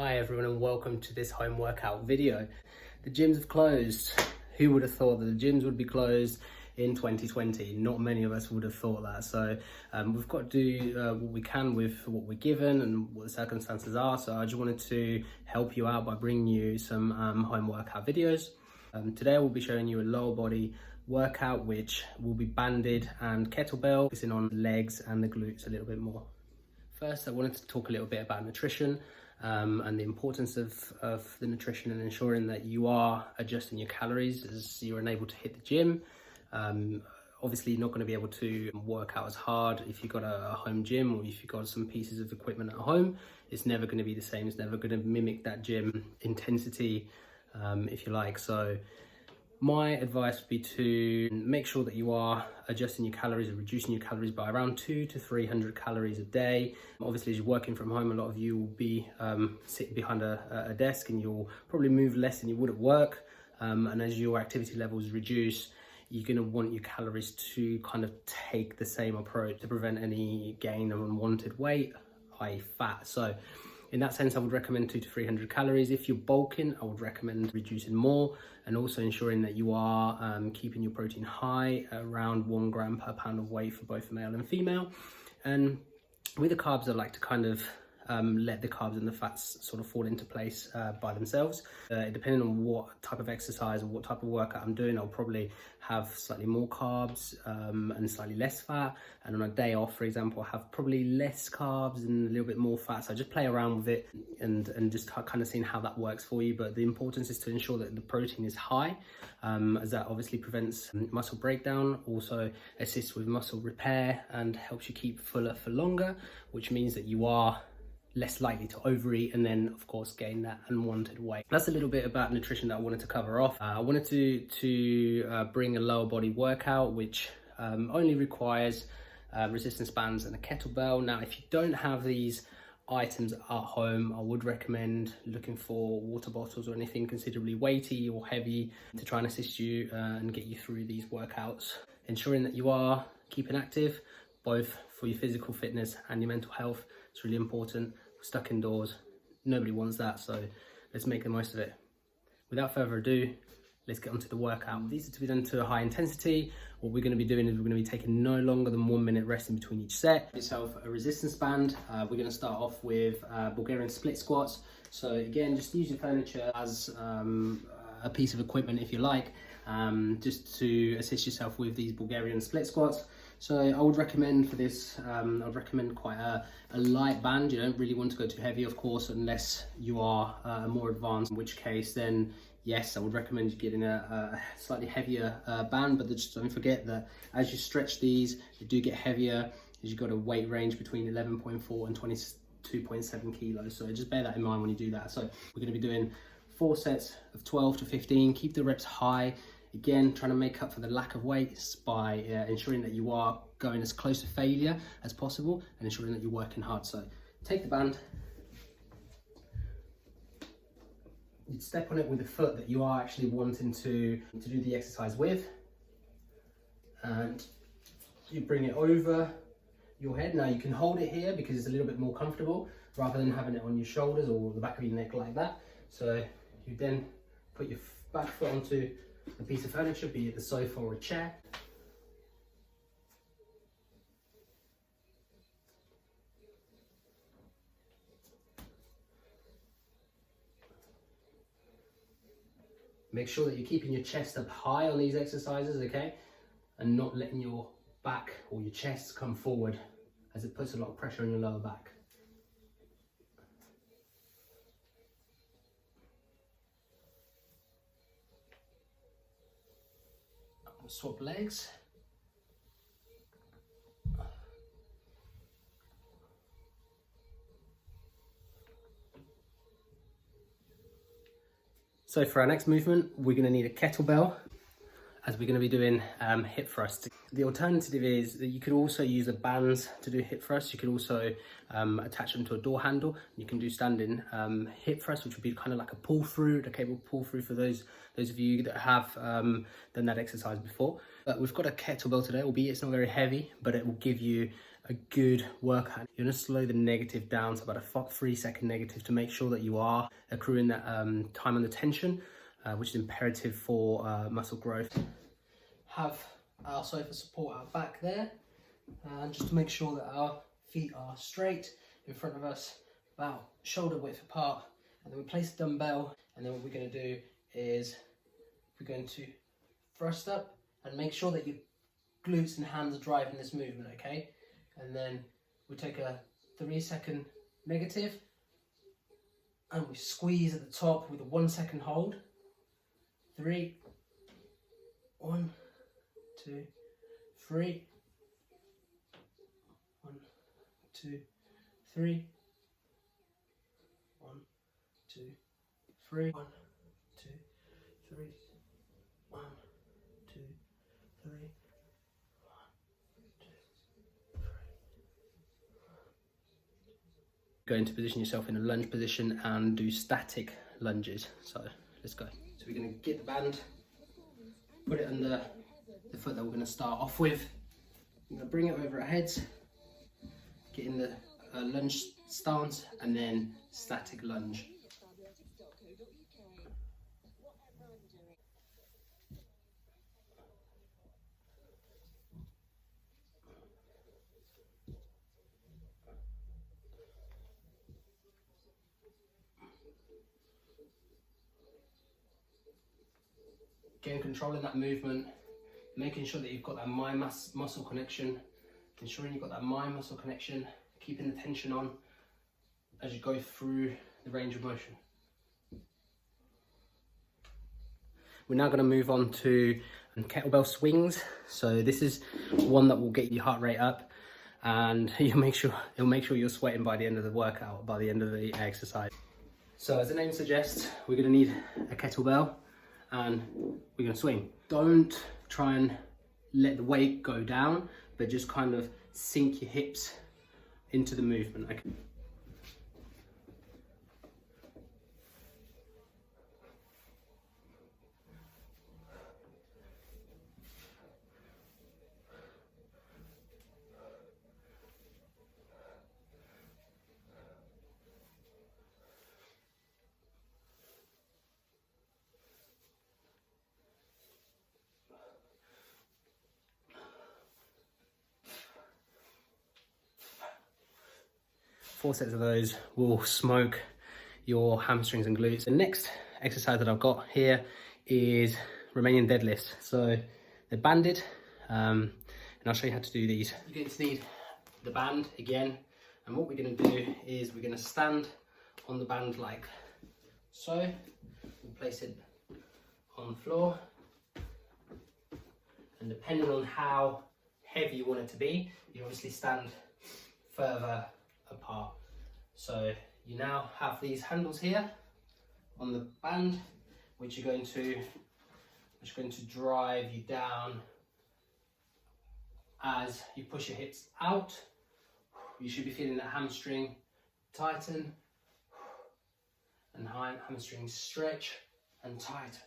Hi everyone and welcome to this home workout video. The gyms have closed. Who would have thought that the gyms would be closed in 2020? Not many of us would have thought that. So we've got to do what we can with what we're given and what the circumstances are. So I just wanted to help you out by bringing you some home workout videos. Today we'll be showing you a lower body workout which will be banded and kettlebell, focusing on the legs and the glutes a little bit more. First, I wanted to talk a little bit about nutrition and the importance of the nutrition and ensuring that you are adjusting your calories as you're unable to hit the gym. Obviously, you're not going to be able to work out as hard if you've got a home gym or if you've got some pieces of equipment at home. It's never going to be the same. It's never going to mimic that gym intensity, if you like. So my advice would be to make sure that you are adjusting your calories and reducing your calories by around 200 to 300 calories a day. Obviously, as you're working from home, a lot of you will be sitting behind a desk and you'll probably move less than you would at work. And as your activity levels reduce, you're going to want your calories to kind of take the same approach to prevent any gain of unwanted weight, i.e. fat. So in that sense, I would recommend 200 to 300 calories. If you're bulking, I would recommend reducing more and also ensuring that you are keeping your protein high, around 1 gram per pound of weight for both male and female. And with the carbs, I like to kind of let the carbs and the fats sort of fall into place by themselves. Depending on what type of exercise or what type of workout I'm doing, I'll probably have slightly more carbs and slightly less fat. And on a day off, for example, I'll have probably less carbs and a little bit more fat. So I just play around with it and just kind of seeing how that works for you. But the importance is to ensure that the protein is high, as that obviously prevents muscle breakdown, also assists with muscle repair and helps you keep fuller for longer, which means that you are less likely to overeat and then of course gain that unwanted weight. That's a little bit about nutrition that I wanted to cover off. I wanted to bring a lower body workout which only requires resistance bands and a kettlebell. Now if you don't have these items at home, I would recommend looking for water bottles or anything considerably weighty or heavy to try and assist you and get you through these workouts. Ensuring that you are keeping active both for your physical fitness and your mental health. It's really important. We're stuck indoors. Nobody wants that, so let's make the most of it. Without further ado, let's get onto the workout. These are to be done to a high intensity. What we're going to be doing is we're going to be taking no longer than 1 minute rest in between each set. Give yourself a resistance band. We're going to start off with Bulgarian split squats. So again, just use your furniture as a piece of equipment if you like, just to assist yourself with these Bulgarian split squats. So I would recommend for this, I would recommend quite a light band. You don't really want to go too heavy, of course, unless you are more advanced, in which case then yes, I would recommend you getting a slightly heavier band, but just don't forget that as you stretch these, they do get heavier as you've got a weight range between 11.4 and 22.7 kilos. So just bear that in mind when you do that. So we're going to be doing 4 sets of 12 to 15. Keep the reps high. Again, trying to make up for the lack of weight by ensuring that you are going as close to failure as possible and ensuring that you're working hard. So take the band, you'd step on it with the foot that you are actually wanting to do the exercise with, and you bring it over your head. Now you can hold it here because it's a little bit more comfortable rather than having it on your shoulders or the back of your neck like that. So you then put your back foot onto a piece of furniture, be it the sofa or a chair. Make sure that you're keeping your chest up high on these exercises, okay? And not letting your back or your chest come forward, as it puts a lot of pressure on your lower back. Swap legs. So for our next movement, we're going to need a kettlebell, as we're going to be doing hip thrusts. The alternative is that you could also use a band to do hip thrusts. You could also attach them to a door handle. You can do standing hip thrusts, which would be kind of like a pull through, a cable pull through for those of you that have done that exercise before. But we've got a kettlebell today, albeit it's not very heavy, but it will give you a good workout. You're gonna slow the negative down to about a 3-second negative to make sure that you are accruing that time under tension, which is imperative for muscle growth. Have our sofa support our back there, and just to make sure that our feet are straight in front of us, about shoulder width apart. And then we place the dumbbell, and then what we're going to do is we're going to thrust up and make sure that your glutes and hands are driving this movement, okay? And then we take a 3-second negative and we squeeze at the top with a 1-second hold. 3, 1, 2, 3, 1, 2, 3, 1, 2, 3, 1, 2, 3, 1, 2, 3, 1, 2, 3. Go into position yourself in a lunge position and do static lunges. So let's go. So we're going to get the band, put it under the foot that we're going to start off with. I'm going to bring it over our heads, get in the lunge stance, and then static lunge. Again, controlling that movement, making sure that you've got that mind-muscle connection, ensuring you've got that mind-muscle connection, keeping the tension on as you go through the range of motion. We're now going to move on to kettlebell swings. So this is one that will get your heart rate up, and it'll make sure you're sweating by the end of the workout, by the end of the exercise. So as the name suggests, we're going to need a kettlebell and we're going to swing. Don't try and let the weight go down, but just kind of sink your hips into the movement. Okay. Four sets of those will smoke your hamstrings and glutes. The next exercise that I've got here is Romanian deadlifts. So they're banded, and I'll show you how to do these. You're going to need the band again, and what we're going to do is we're going to stand on the band like so. We'll place it on the floor, and depending on how heavy you want it to be, you obviously stand further apart. So you now have these handles here on the band, which are going to drive you down as you push your hips out. You should be feeling that hamstring tighten and hamstring stretch and tighten.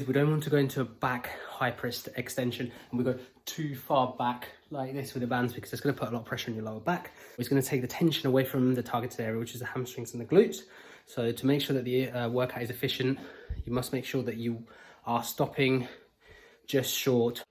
We don't want to go into a back hyperextension and we go too far back like this with the bands, because it's going to put a lot of pressure on your lower back. It's going to take the tension away from the targeted area, which is the hamstrings and the glutes. So to make sure that the workout is efficient, you must make sure that you are stopping just short.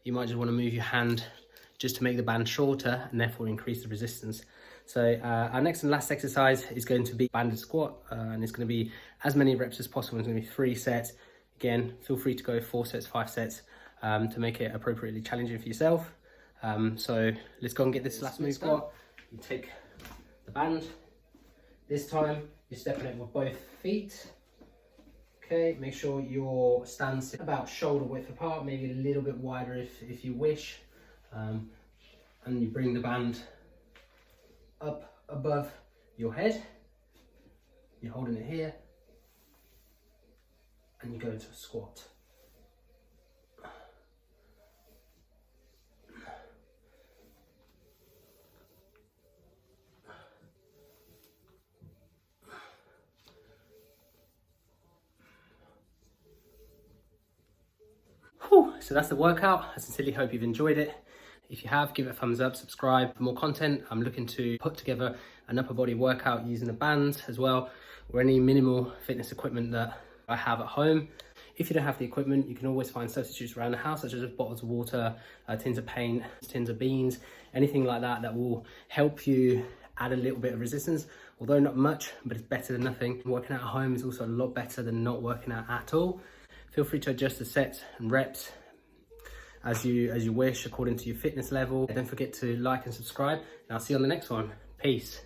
You might just want to move your hand just to make the band shorter and therefore increase the resistance. So our next and last exercise is going to be banded squat, and it's going to be as many reps as possible. It's going to be 3 sets. Again, feel free to go 4 sets, 5 sets to make it appropriately challenging for yourself. So let's go and get this last move squat. You take the band. This time you're stepping it with both feet. Okay, make sure your stance is about shoulder width apart, maybe a little bit wider if you wish. And you bring the band up above your head. You're holding it here. and you go into a squat. Whew. So that's the workout. I sincerely hope you've enjoyed it. If you have, give it a thumbs up, subscribe for more content. I'm looking to put together an upper body workout using a band as well, or any minimal fitness equipment that I have at home. If you don't have the equipment, you can always find substitutes around the house, such as bottles of water, tins of paint, tins of beans, anything like that that will help you add a little bit of resistance, although not much, but it's better than nothing. Working out at home is also a lot better than not working out at all. Feel free to adjust the sets and reps as you wish, according to your fitness level. Don't forget to like and subscribe, and I'll see you on the next one. Peace.